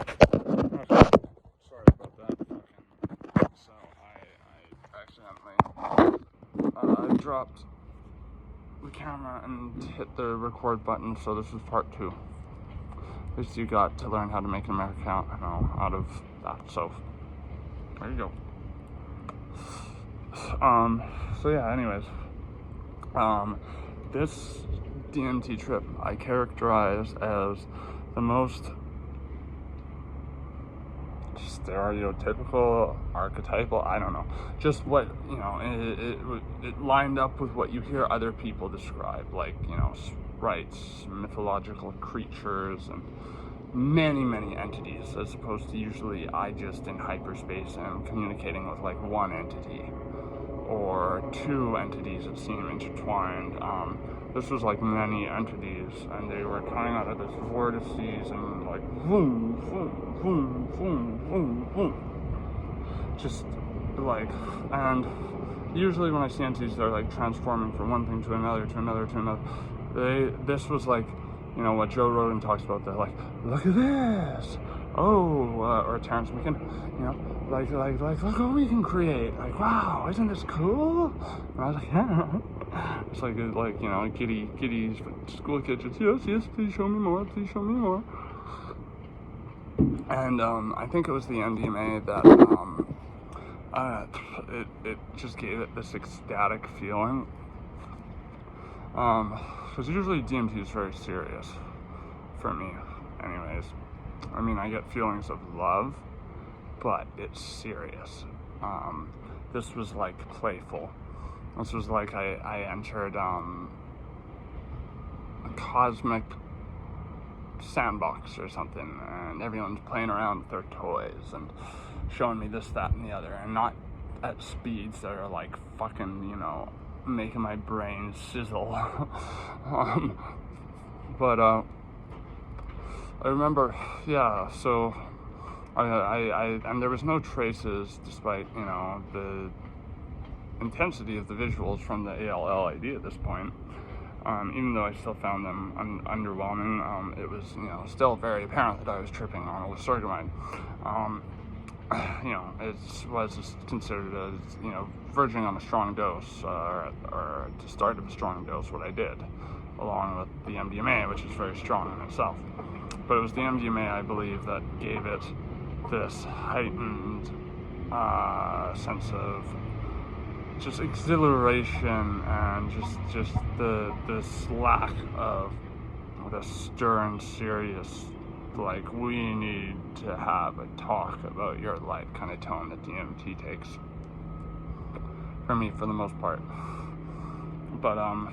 Okay. Sorry about that. So I accidentally dropped the camera and hit the record button. So this is part 2. At least you got to learn how to make an American account out of that. So there you go. So yeah. Anyways, this DMT trip I characterize as the most stereotypical, archetypal, I don't know, just what, it lined up with what you hear other people describe, like, sprites, mythological creatures, and many entities, as opposed to usually I just in hyperspace am communicating with like one entity or two entities that seem intertwined. This was like many entities, and they were coming out of this vortices and like boom, boom, boom, boom, boom, boom. Just like, and usually when I see entities, they're like transforming from one thing to another, to another, to another. This was like, what Joe Rogan talks about. They're like, look at this. Oh, or Terrence McKenna, like, look what we can create. Like, wow, isn't this cool? And I was like, yeah. It's like giddy school kids. Yes, please show me more, please show me more. And I think it was the mdma that it just gave it this ecstatic feeling. Because usually DMT is very serious for me, anyways. I mean, I get feelings of love, but it's serious. This was like playful. This was like I entered a cosmic sandbox or something, and everyone's playing around with their toys and showing me this, that, and the other, and not at speeds that are like fucking, making my brain sizzle. But I remember, yeah, so I and there was no traces, despite, the intensity of the visuals from the ALLID at this point. Even though I still found them underwhelming, it was, still very apparent that I was tripping on lysergamide. It was considered as, verging on a strong dose, or the start of a strong dose, what I did, along with the mdma, which is very strong in itself. But it was the mdma, I believe, that gave it this heightened sense of just exhilaration and just this lack of the stern, serious, like, we need to have a talk about your life kind of tone that DMT takes, for me, for the most part. But and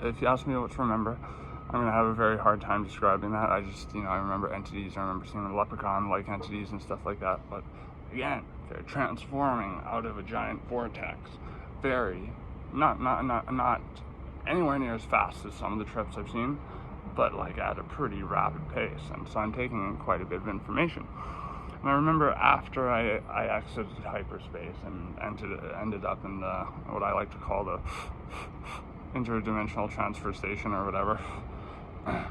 if you ask me what to remember, I'm gonna have a very hard time describing that. I just, I remember entities. I remember seeing leprechaun-like entities and stuff like that. But again, they're transforming out of a giant vortex. Very, not anywhere near as fast as some of the trips I've seen, but like at a pretty rapid pace. And so I'm taking in quite a bit of information. And I remember after I exited hyperspace and ended up in the, what I like to call the interdimensional transfer station or whatever,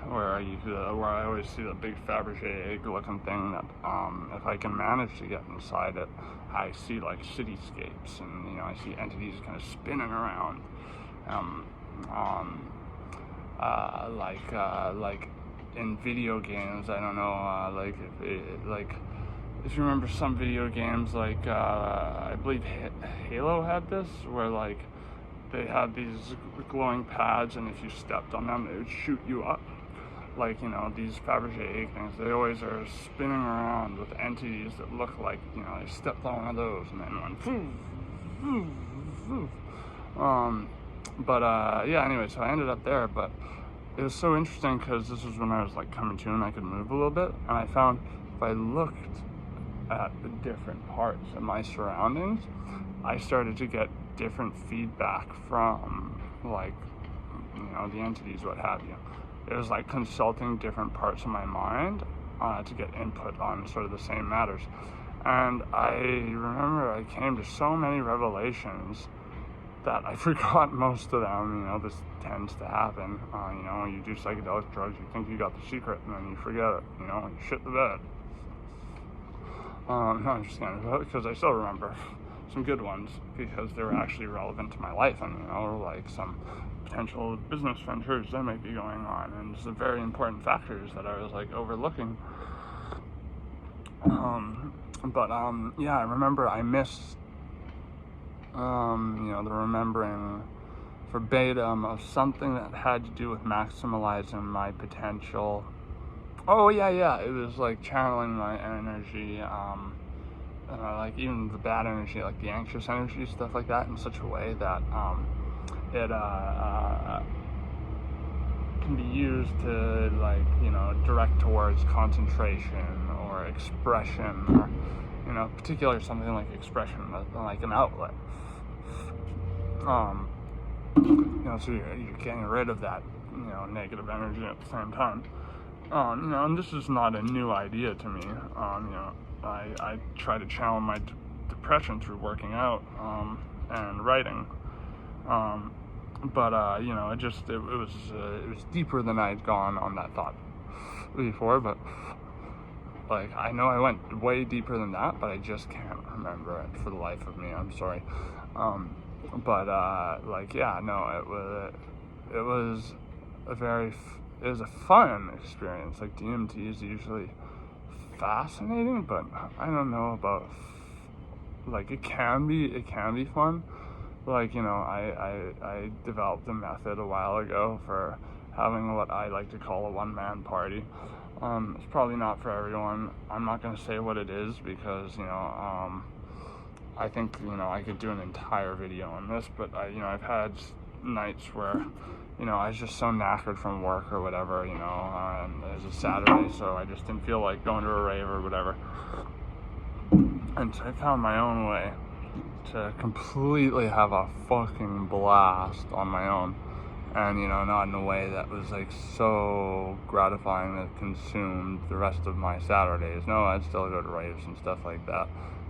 where I always see the big Fabergé egg-looking thing that, if I can manage to get inside it, I see like cityscapes, and I see entities kind of spinning around, like in video games. I don't know, if you remember some video games, like I believe Halo had this, where like they had these glowing pads, and if you stepped on them, they would shoot you up. Like, these Fabergé egg things, they always are spinning around with entities that look like, they stepped on one of those and then went, yeah, anyway, so I ended up there. But it was so interesting because this was when I was like coming to and I could move a little bit, and I found if I looked at the different parts of my surroundings, I started to get different feedback from, like, the entities, what have you. It was like consulting different parts of my mind to get input on sort of the same matters. And I remember I came to so many revelations that I forgot most of them. You know, this tends to happen. You know, when you do psychedelic drugs, you think you got the secret, and then you forget it. You know, you shit the bed. No, I'm just kidding, because I still remember some good ones because they were actually relevant to my life, and you know, like some potential business ventures that might be going on, and some very important factors that I was like overlooking. Yeah, I remember I missed, you know, the remembering verbatim of something that had to do with maximizing my potential. Oh yeah, it was like channeling my energy, like even the bad energy, like the anxious energy, stuff like that, in such a way that it can be used to, like, you know, direct towards concentration or expression, or, you know, particularly something like expression, like an outlet. You know, so you're getting rid of that, you know, negative energy at the same time. You know, and this is not a new idea to me. You know, I try to channel my depression through working out and writing. But you know, it was deeper than I'd gone on that thought before. But like, I know I went way deeper than that, but I just can't remember it for the life of me. I'm sorry. Like, yeah, no, it was a fun experience. Like, DMT is usually fascinating, but I don't know about, like, it can be fun. Like, you know, I developed a method a while ago for having what I like to call a one-man party. It's probably not for everyone. I'm not going to say what it is because, you know, I think, you know, I could do an entire video on this, but you know, I've had nights where, you know, I was just so knackered from work or whatever, you know, and it was a Saturday, so I just didn't feel like going to a rave or whatever. And so I found my own way to completely have a fucking blast on my own. And, you know, not in a way that was like so gratifying that consumed the rest of my Saturdays. No, I'd still go to raves and stuff like that.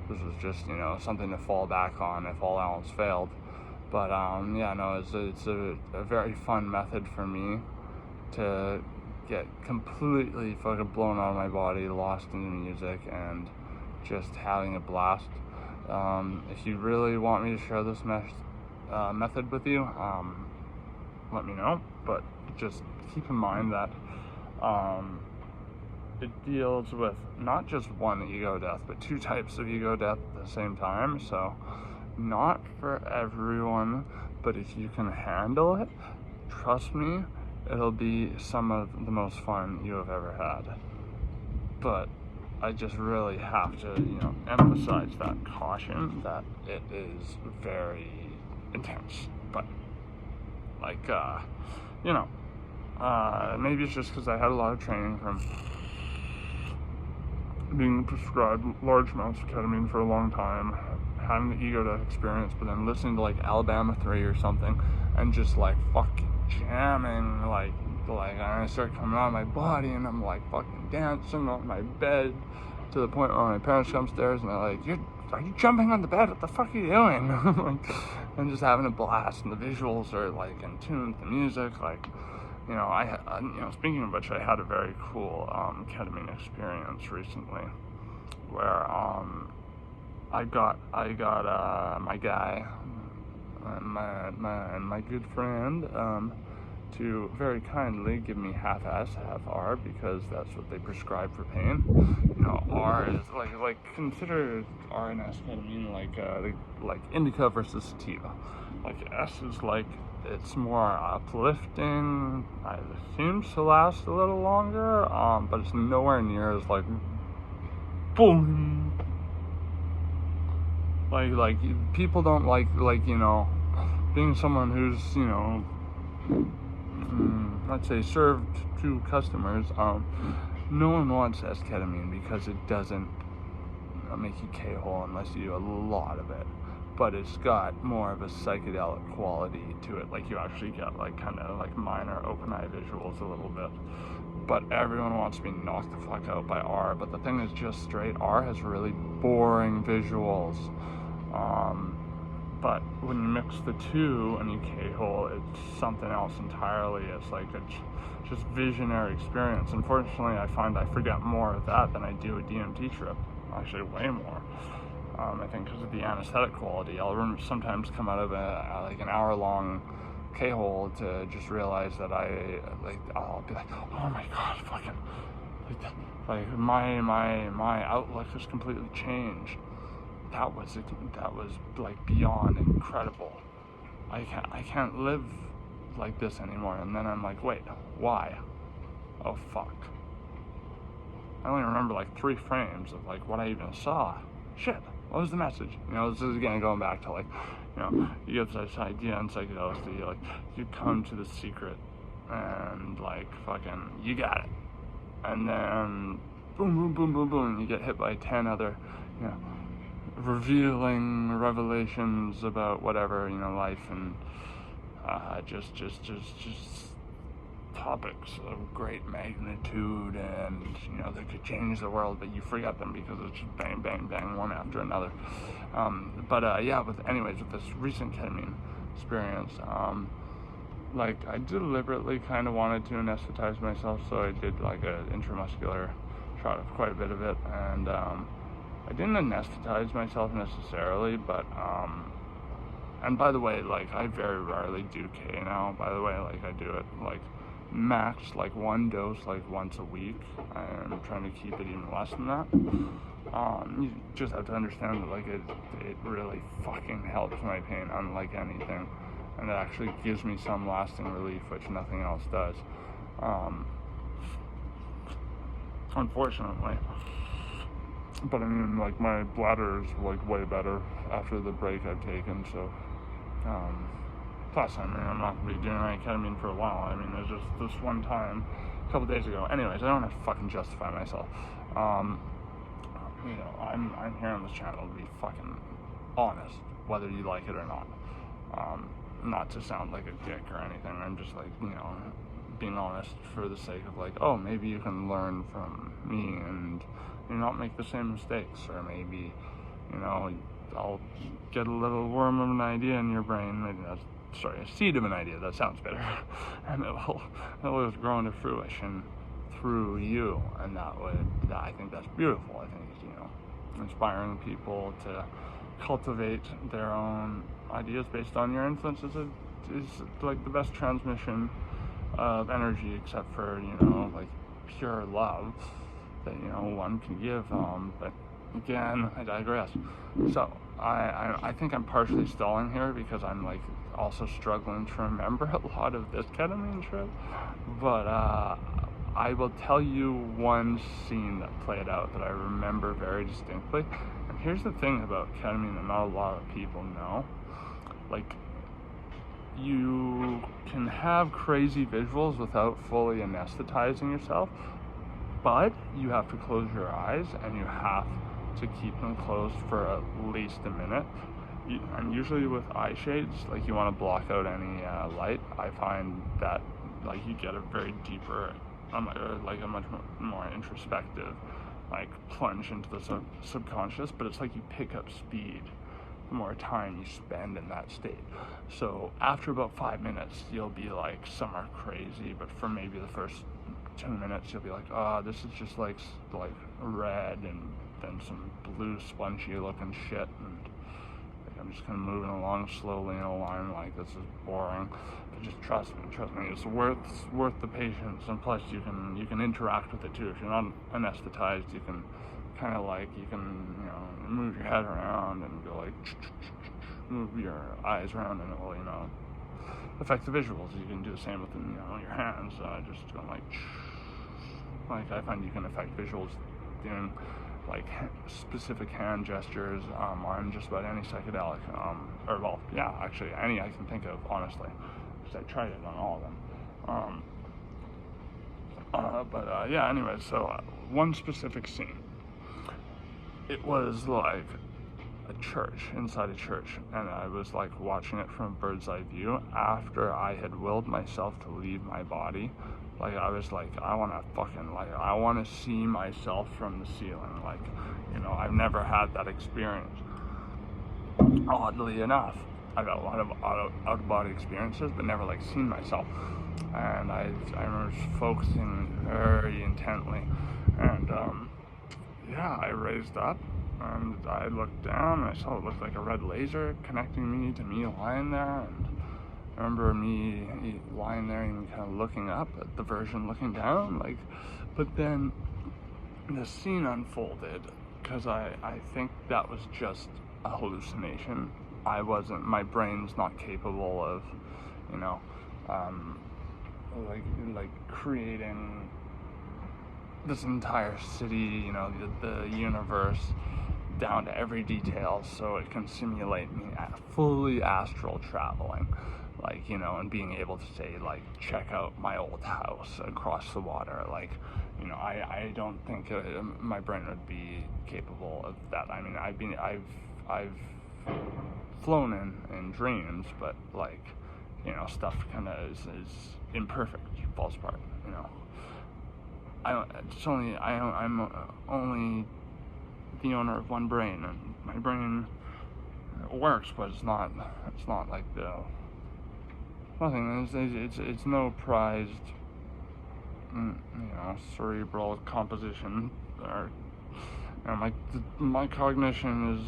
This was just, you know, something to fall back on if all else failed. But yeah, no, it's a very fun method for me to get completely fucking blown out of my body, lost in the music, and just having a blast. If you really want me to share this method with you, let me know. But just keep in mind that it deals with not just one ego death, but two types of ego death at the same time. So not for everyone, but if you can handle it, trust me, it'll be some of the most fun you have ever had. But I just really have to, you know, emphasize that caution that it is very intense. But like, you know, maybe it's just because I had a lot of training from being prescribed large amounts of ketamine for a long time, having the ego death experience, but then listening to like Alabama 3 or something and just like fucking jamming, like I start coming out of my body and I'm like fucking dancing on my bed to the point where my parents come upstairs and they're like, are you jumping on the bed? What the fuck are you doing? Like, I'm just having a blast, and the visuals are like in tune with the music. Like, you know, you know, speaking of which, I had a very cool ketamine experience recently where I got my guy, my good friend, to very kindly give me half S, half R, because that's what they prescribe for pain. You know, R is like consider R and S ketamine like indica versus sativa. Like S is like, it's more uplifting. It seems to last a little longer, but it's nowhere near as like boom. Like people don't like, you know, being someone who's, you know, let's say served to customers. No one wants S-ketamine because it doesn't make you K-hole unless you do a lot of it. But it's got more of a psychedelic quality to it. Like, you actually get like kind of like minor open eye visuals a little bit. But everyone wants to be knocked the fuck out by R. But the thing is, just straight R has really boring visuals. But when you mix the two and you K-hole, it's something else entirely. It's like a just visionary experience. Unfortunately, I find I forget more of that than I do a DMT trip. Actually, way more. I think because of the anesthetic quality. I'll sometimes come out of like an hour-long K-hole to just realize that I'll be like, oh my god, fucking, like my outlook has completely changed. That was like beyond incredible. I can't live like this anymore. And then I'm like, wait, why? Oh fuck. I only remember like 3 frames of like what I even saw. Shit, what was the message? This is again going back to like, you have this idea in psychedelics that you come to the secret and like fucking you got it. And then boom, boom, boom, boom, boom, you get hit by 10 other, revealing revelations about whatever, life and just topics of great magnitude and that could change the world, but you forget them because it's just bang, bang, bang, one after another. With this recent ketamine experience, like I deliberately kind of wanted to anesthetize myself, so I did like an intramuscular shot of quite a bit of it, and I didn't anesthetize myself necessarily, but and by the way, like I very rarely do K now, by the way, like I do it like max like 1 dose like once a week. I'm trying to keep it even less than that. You just have to understand that like it really fucking helps my pain unlike anything, and it actually gives me some lasting relief, which nothing else does, unfortunately. But I mean, like my bladder is like way better after the break I've taken, so plus I mean I'm not gonna be doing any ketamine for a while. I mean there's just this one time a couple days ago. Anyways, I don't have to fucking justify myself. I'm here on this channel to be fucking honest, whether you like it or not. Not to sound like a dick or anything. I'm just like, being honest for the sake of like, oh, maybe you can learn from me and not make the same mistakes, or maybe, I'll get a little worm of an idea in your brain, maybe a seed of an idea, that sounds better, and it will grow into fruition through you, and I think that's beautiful. I think, inspiring people to cultivate their own ideas based on your influences is like the best transmission of energy, except for, like pure love that, one can give, but again, I digress. So, I think I'm partially stalling here because I'm like also struggling to remember a lot of this ketamine trip, but I will tell you one scene that played out that I remember very distinctly. And here's the thing about ketamine that not a lot of people know. Like, you can have crazy visuals without fully anesthetizing yourself, but you have to close your eyes and you have to keep them closed for at least a minute. And usually with eye shades, like you want to block out any light. I find that like you get a very deeper, like a much more introspective like plunge into the subconscious, but it's like you pick up speed the more time you spend in that state. So after about 5 minutes, you'll be like somewhere crazy, but for maybe the first 2 minutes, you'll be like, oh, this is just like red and then some blue spongy looking shit, and like, I'm just kind of moving along slowly in a line like this is boring. But just trust me, it's worth the patience, and plus you can interact with it too. If you're not anesthetized, you can kind of like, move your head around and go like, move your eyes around, and it will, affect the visuals. You can do the same with, your hands, just going like I find you can affect visuals doing like specific hand gestures on just about any psychedelic, actually any I can think of, honestly, because I tried it on all of them. Anyway, so one specific scene. It was like a church, inside a church, and I was like watching it from a bird's eye view after I had willed myself to leave my body. Like I was like, I want to see myself from the ceiling. Like, I've never had that experience. oddly enough, I got a lot of out-of-body experiences, but never like seen myself. And I remember just focusing very intently, and yeah, I raised up and I looked down and I saw it looked like a red laser connecting me to me lying there. And I remember me lying there and kind of looking up at the version looking down, like, but then the scene unfolded because I think that was just a hallucination. My brain's not capable of, you know, like creating this entire city, you know, the universe down to every detail so it can simulate me fully astral traveling, like, you know, and being able to say, like, check out my old house across the water. Like, you know, I don't think my brain would be capable of that. I mean, I've flown in dreams, but, like, you know, stuff kind of is imperfect, falls apart, you know. I'm only the owner of one brain, and my brain works, but it's not like nothing. It's no prized, you know, cerebral composition, or, you know, my cognition is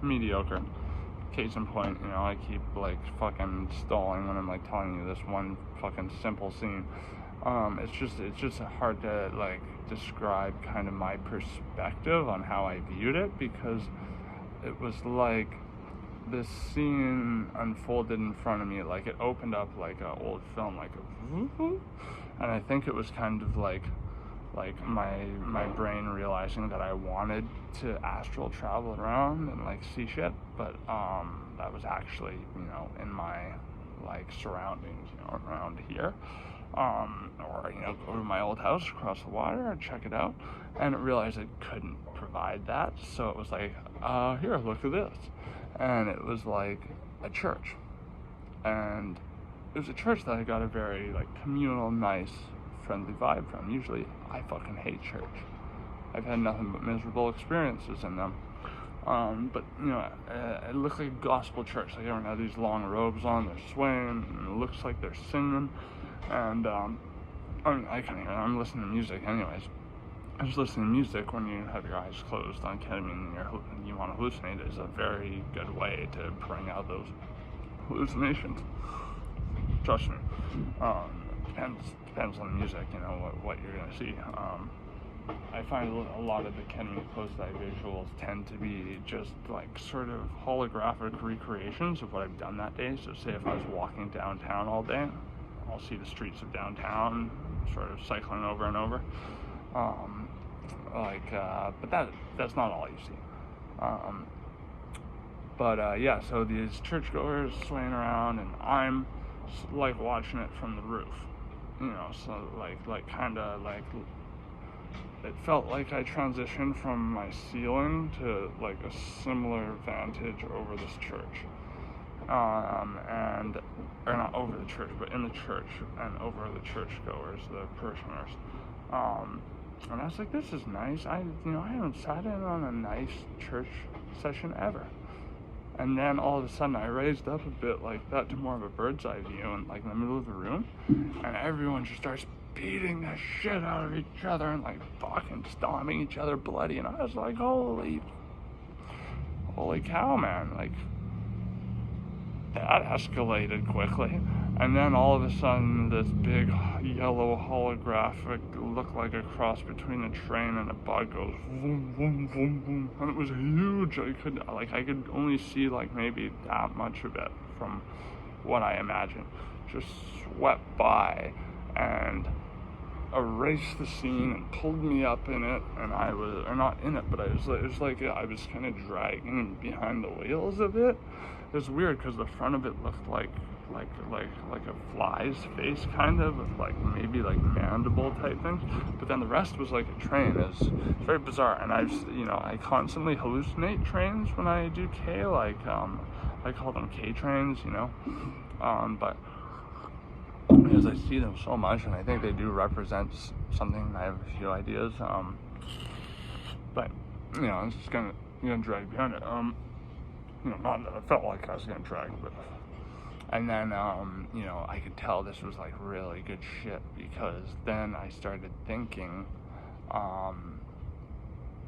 mediocre. Case in point, you know, I keep like fucking stalling when I'm like telling you this one fucking simple scene. It's just hard to like describe kind of my perspective on how I viewed it, because it was like this scene unfolded in front of me, like it opened up like an old film, like a, and I think it was kind of like my brain realizing that I wanted to astral travel around and like see shit, but that was actually, you know, in my like surroundings, you know, around here, or, you know, go to my old house across the water and check it out, and it realized it couldn't provide that, so it was like, here, look at this, and it was like a church, and it was a church that I got a very like communal, nice, friendly vibe from. Usually I fucking hate church. I've had nothing but miserable experiences in them. But, you know, it looked like a gospel church. Like everyone had these long robes on, they're swaying, and it looks like they're singing. And I mean, I'm listening to music anyways. I was listening to music when you have your eyes closed on ketamine and you want to hallucinate. Is a very good way to bring out those hallucinations. Trust me. Depends on the music, you know, what you're going to see. I find a lot of the ketamine closed-eye visuals tend to be just like sort of holographic recreations of what I've done that day. So say if I was walking downtown all day, I'll see the streets of downtown sort of cycling over and over. But that's not all you see. Yeah, so these churchgoers swaying around, and I'm like watching it from the roof, you know, so like kind of like it felt like I transitioned from my ceiling to like a similar vantage over this church, or not over the church, but in the church and over the churchgoers, the parishioners, and I was like, this is nice. I haven't sat in on a nice church session ever. And then all of a sudden I raised up a bit like that to more of a bird's eye view, and like in the middle of the room, and everyone just starts beating the shit out of each other and like fucking stomping each other bloody, and I was like, holy cow, man, like that escalated quickly. And then all of a sudden this big yellow holographic looked like a cross between a train and a bug goes boom, boom, boom, boom, and it was huge. I could only see like maybe that much of it from what I imagined. Just swept by and erased the scene and pulled me up in it, and I was, or not in it, but it was like I was kind of dragging behind the wheels of it. It was weird because the front of it looked like a fly's face, kind of, with like maybe like mandible type things, but then the rest was like a train. It's very bizarre, and I constantly hallucinate trains when I do K, like I call them K trains, you know, but because I see them so much, and I think they do represent something. I have a few ideas, but you know, I was just gonna drag behind it. You know, not that I felt like I was gonna drag, but. And then, you know, I could tell this was like really good shit, because then I started thinking, oh,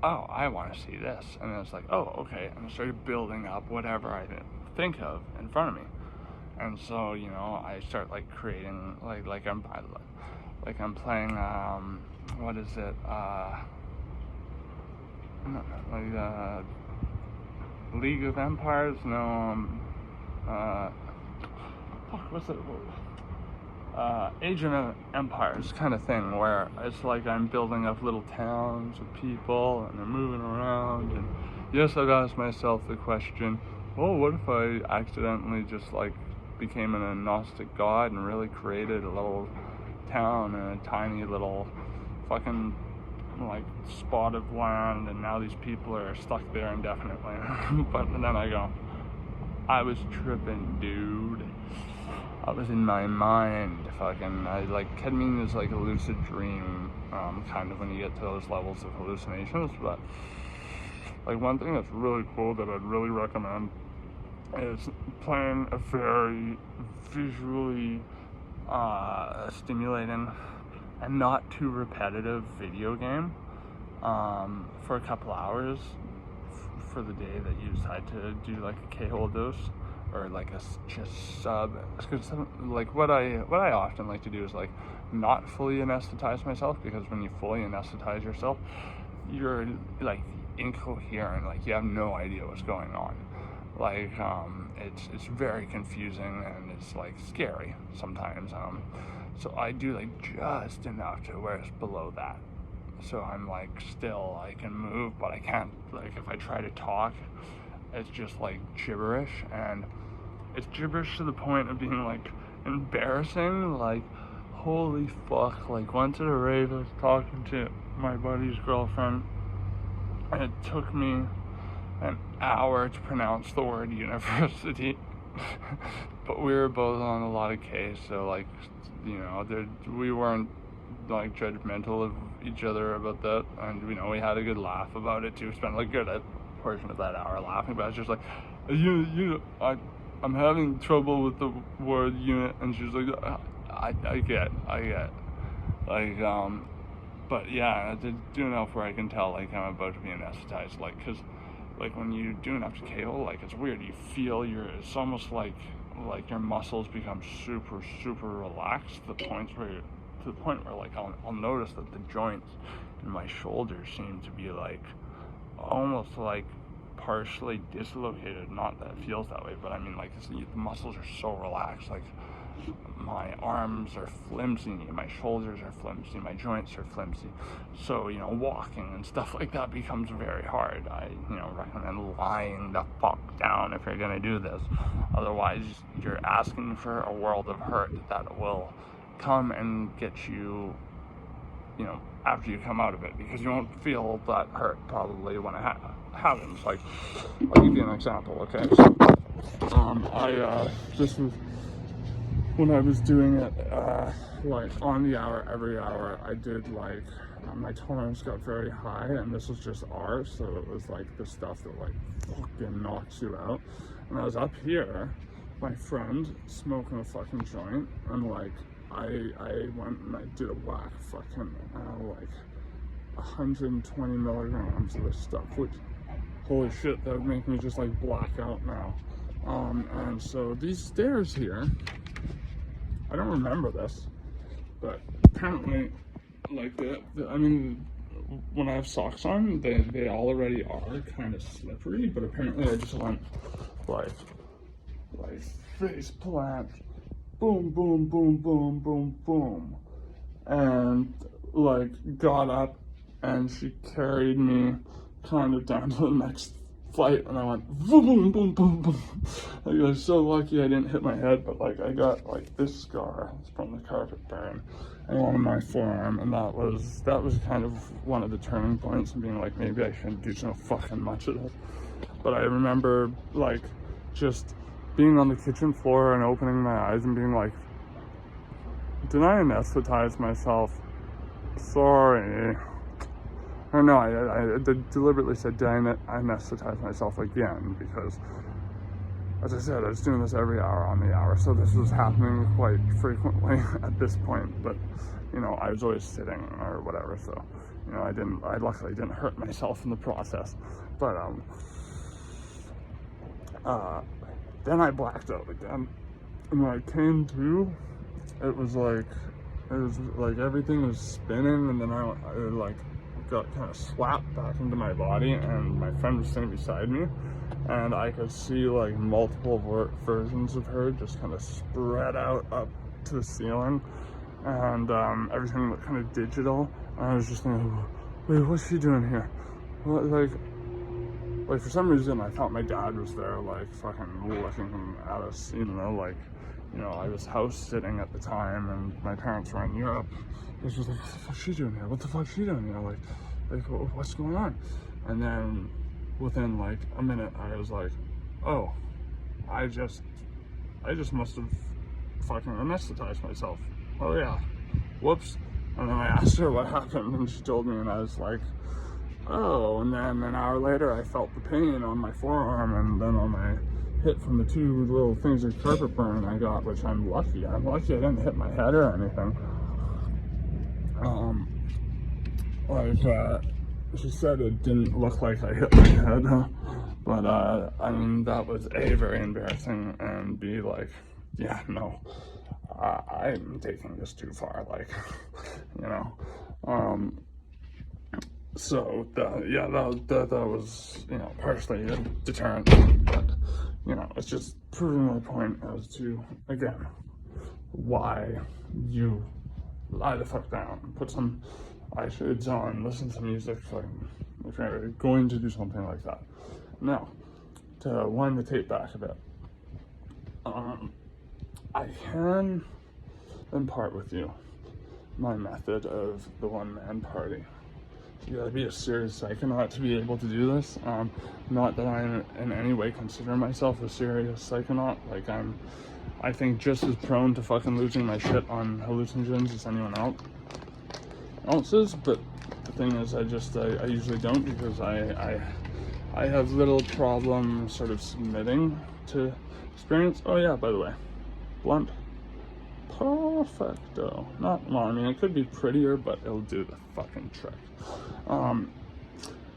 I want to see this. And then it's like, oh, okay. And I started building up whatever I didn't think of in front of me. And so, you know, I start like creating, like I'm playing, what is it? League of Empires? No, what's it? Age of Empires kind of thing, where it's like I'm building up little towns of people and they're moving around. And yes, I've asked myself the question, oh, what if I accidentally just like became an agnostic god and really created a little town in a tiny little fucking like spot of land, and now these people are stuck there indefinitely. But then I go, I was tripping, dude. I was in my mind, ketamine is like a lucid dream, kind of when you get to those levels of hallucinations. But like one thing that's really cool that I'd really recommend is playing a very visually stimulating and not too repetitive video game for a couple hours for the day that you decide to do like a K-hole dose, or like a just sub. Because like what I often like to do is like not fully anesthetize myself, because when you fully anesthetize yourself, you're like incoherent, like you have no idea what's going on. Like it's very confusing, and it's like scary sometimes. So I do like just enough to where it's below that. So I'm like still, I can move, but I can't, like if I try to talk, it's just like gibberish, and it's gibberish to the point of being like embarrassing. Like holy fuck, like once at a rave I was talking to my buddy's girlfriend, and it took me an hour to pronounce the word university. But we were both on a lot of K, so like, you know, we weren't like judgmental of each other about that, and you know, we had a good laugh about it too. Spent like a good portion of that hour laughing, but I was just like, I'm having trouble with the word unit, and she was like, I get, like, but yeah, I did do enough where I can tell like I'm about to be anesthetized, like, cause like when you do enough to KO, like it's weird, you feel it's almost like your muscles become super relaxed to the point where like I'll notice that the joints in my shoulders seem to be like almost like partially dislocated. Not that it feels that way, but I mean like the muscles are so relaxed, like my arms are flimsy, my shoulders are flimsy, my joints are flimsy. So, you know, walking and stuff like that becomes very hard. I, you know, recommend lying the fuck down if you're gonna do this. Otherwise, you're asking for a world of hurt that will come and get you, you know, after you come out of it, because you won't feel that hurt probably when it happens. Like, I'll give you an example, okay? So, this was when I was doing it, like on the hour, every hour, I did like, my tolerance got very high, and this was just R, so it was like the stuff that like fucking knocks you out. And I was up here, my friend smoking a fucking joint, and like, I went and I did a whack fucking, like 120 milligrams of this stuff, which, holy shit, that would make me just like black out now. And so these stairs here, I don't remember this, but apparently, like, I mean, when I have socks on, they already are kind of slippery, but apparently I just went, like face plant, boom, boom, boom, boom, boom, boom, and, like, got up, and she carried me kind of down to the next flight, and I went boom, boom, boom, boom, boom. Like, I was so lucky I didn't hit my head, but like I got like this scar from the carpet burn on my forearm, and that was kind of one of the turning points, and being like, maybe I shouldn't do so fucking much of this. But I remember like just being on the kitchen floor and opening my eyes and being like, did I anesthetize myself? Sorry. or no, I deliberately said, did I anesthetize myself again? Because, as I said, I was doing this every hour on the hour, so this was happening quite frequently at this point. But, you know, I was always sitting or whatever, so, you know, I luckily didn't hurt myself in the process. But then I blacked out again, and when I came to, it was like everything was spinning, and then I like got kind of slapped back into my body, and my friend was sitting beside me, and I could see like multiple versions of her just kind of spread out up to the ceiling, and everything looked kind of digital, and I was just thinking, wait, what's she doing here? What, like for some reason I thought my dad was there, like fucking looking at us, you know, like, you know, I was house sitting at the time, and my parents were in Europe. I was just like, what the fuck's she doing here? What the fuck's she doing here? Like, what's going on? And then within like a minute, I was like, oh, I just must have fucking anesthetized myself. Oh yeah, whoops. And then I asked her what happened, and she told me, and I was like, oh. And then an hour later, I felt the pain on my forearm, and then on my hit from the 2 little things of carpet burn I got, which I'm lucky I didn't hit my head or anything. She said it didn't look like I hit my head, but I mean, that was A, very embarrassing, and B, like, yeah, no, I'm taking this too far, like, you know. So that was, you know, partially a deterrent, but, you know, it's just proving my point as to, again, why you lie the fuck down, put some shiz on, listen to music, like, if you're going to do something like that. Now, to wind the tape back a bit, I can impart with you my method of the one-man party. You gotta be a serious psychonaut to be able to do this. Not that I in any way consider myself a serious psychonaut. Like, I think just as prone to fucking losing my shit on hallucinogens as anyone else is, but the thing is, I usually don't, because I have little problem sort of submitting to experience. Oh yeah, by the way, blunt. Perfecto. Not, well, I mean, it could be prettier, but it'll do the fucking trick.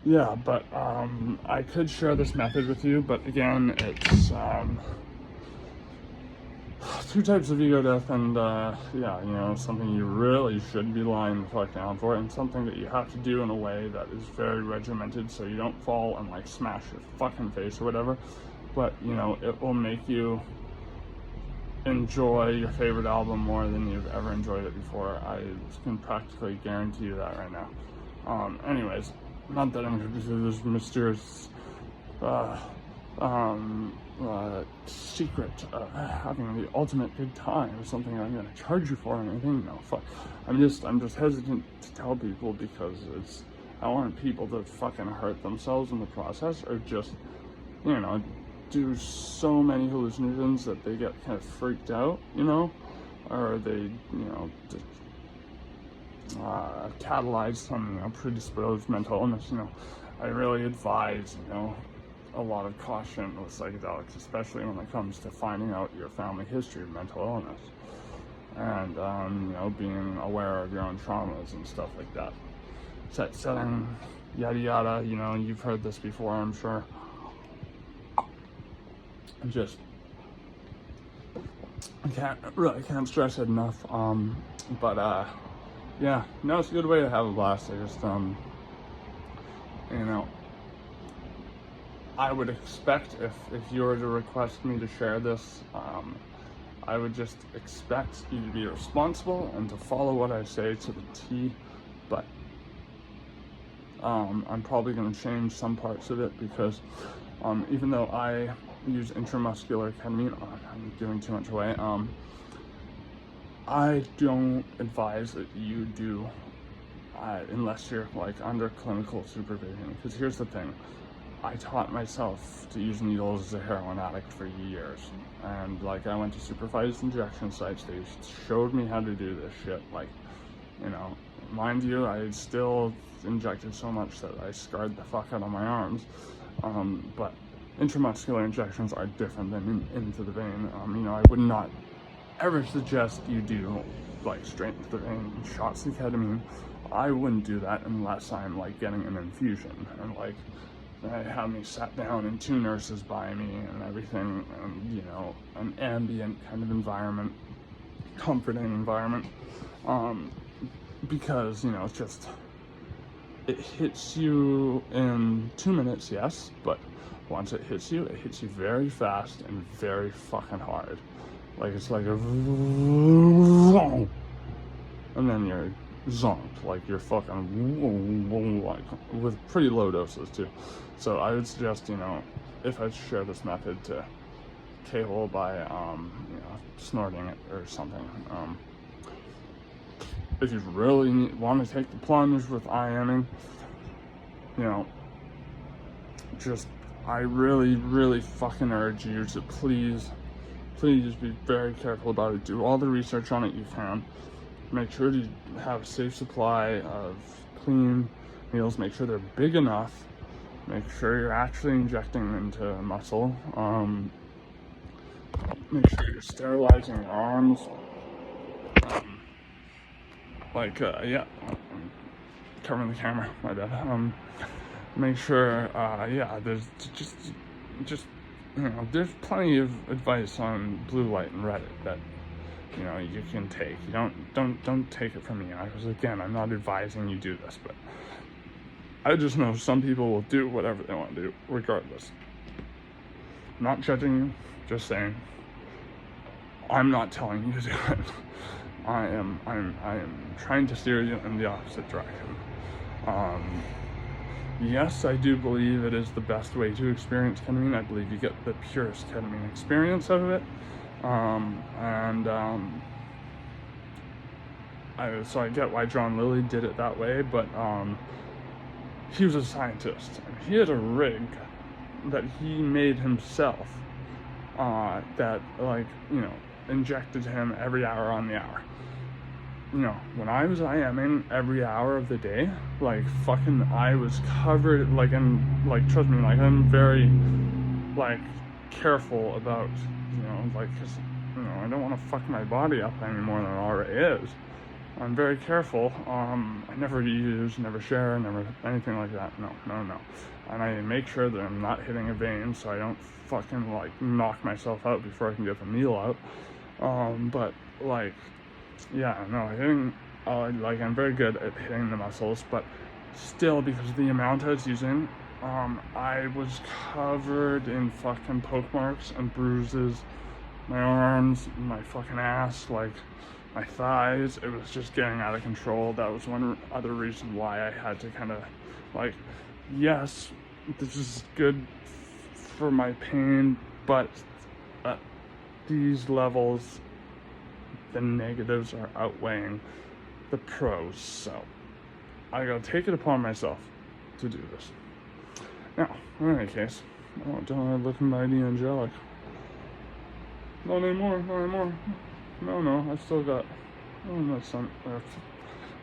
Yeah, but I could share this method with you, but again, it's 2 types of ego death, and yeah, you know, something you really should be lying the fuck down for, and something that you have to do in a way that is very regimented, so you don't fall and like smash your fucking face or whatever. But, you know, it will make you enjoy your favorite album more than you've ever enjoyed it before. I can practically guarantee you that right now. Anyways, not that I'm going to do this mysterious secret having the ultimate good time or something I'm going to charge you for or anything. No, fuck. I'm just hesitant to tell people, because I want people to fucking hurt themselves in the process, or just, you know, do so many hallucinogens that they get kind of freaked out, you know, or they, you know, catalyze some, you know, predisposed mental illness. You know, I really advise, you know, a lot of caution with psychedelics, especially when it comes to finding out your family history of mental illness, and you know, being aware of your own traumas and stuff like that. Set setting, yada yada. You know, you've heard this before, I'm sure. Just I can't stress it enough. But yeah, no, it's a good way to have a blast. I just you know, I would expect if you were to request me to share this, I would just expect you to be responsible and to follow what I say to the T. But I'm probably going to change some parts of it, because even though I use intramuscular ketamine, I'm giving too much away, I don't advise that you do unless you're like under clinical supervision. Because here's the thing, I taught myself to use needles as a heroin addict for years, and like I went to supervised injection sites. They showed me how to do this shit, like, you know, mind you, I still injected so much that I scarred the fuck out of my arms. But intramuscular injections are different than into the vein. I would not ever suggest you do like straight into the vein shots of ketamine. I wouldn't do that unless I'm like getting an infusion, and like they have me sat down and 2 nurses by me and everything, and an ambient kind of environment, comforting environment, because it's just, it hits you in 2 minutes, yes, but once it hits you very fast and very fucking hard. Like it's like a, and then you're zonked, like you're fucking, like with pretty low doses too. So I would suggest, if I share this method, to cable by snorting it or something. If you really want to take the plunge with IMing, I really fucking urge you to please be very careful about it. Do all the research on it you can. Make sure to have a safe supply of clean needles. Make sure they're big enough. Make sure you're actually injecting into muscle. Make sure you're sterilizing your arms. I'm covering the camera, my bad. Make sure, there's just there's plenty of advice on blue light and Reddit that you can take. You don't take it from me, because again, I'm not advising you do this, but I just know some people will do whatever they want to do regardless. I'm not judging you, just saying I'm not telling you to do it. I am trying to steer you in the opposite direction. Yes, I do believe it is the best way to experience ketamine. I believe you get the purest ketamine experience out of it. So I get why John Lilly did it that way, but he was a scientist, and he had a rig that he made himself, that injected him every hour on the hour. When I was IMing every hour of the day, I was covered, trust me, I'm very, careful about, because, I don't want to fuck my body up any more than it already is. I'm very careful. I never use, never share, never anything like that. No. And I make sure that I'm not hitting a vein, so I don't fucking, knock myself out before I can get the needle out. Hitting, I'm very good at hitting the muscles, but still, because of the amount I was using, I was covered in fucking poke marks and bruises, my arms, my fucking ass, my thighs. It was just getting out of control. That was one other reason why I had to kind of, yes, this is good for my pain, but at these levels, the negatives are outweighing the pros, so I gotta take it upon myself to do this. Now, in any case, don't I look mighty angelic? Not anymore. No, I still got,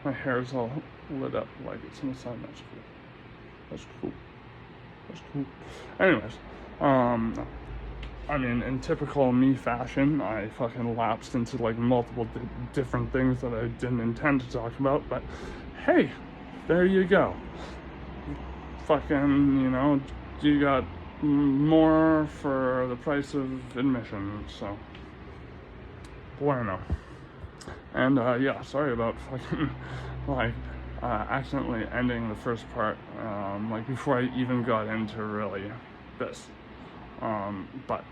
my hair's all lit up like it's in the sun. That's cool. Anyways, in typical me fashion, I fucking lapsed into multiple different things that I didn't intend to talk about, but hey, there you go. Fucking, you got more for the price of admission, so bueno. And sorry about fucking accidentally ending the first part, before I even got into really this. But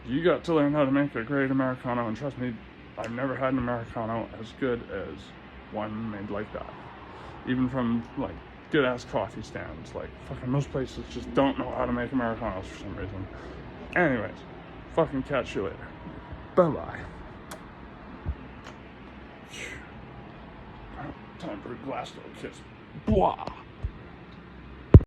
you got to learn how to make a great Americano, and trust me, I've never had an Americano as good as one made like that. Even from good ass coffee stands. Fucking most places just don't know how to make Americanos for some reason. Anyways, fucking catch you later. Bye-bye. Time for a glass door kiss. Blah.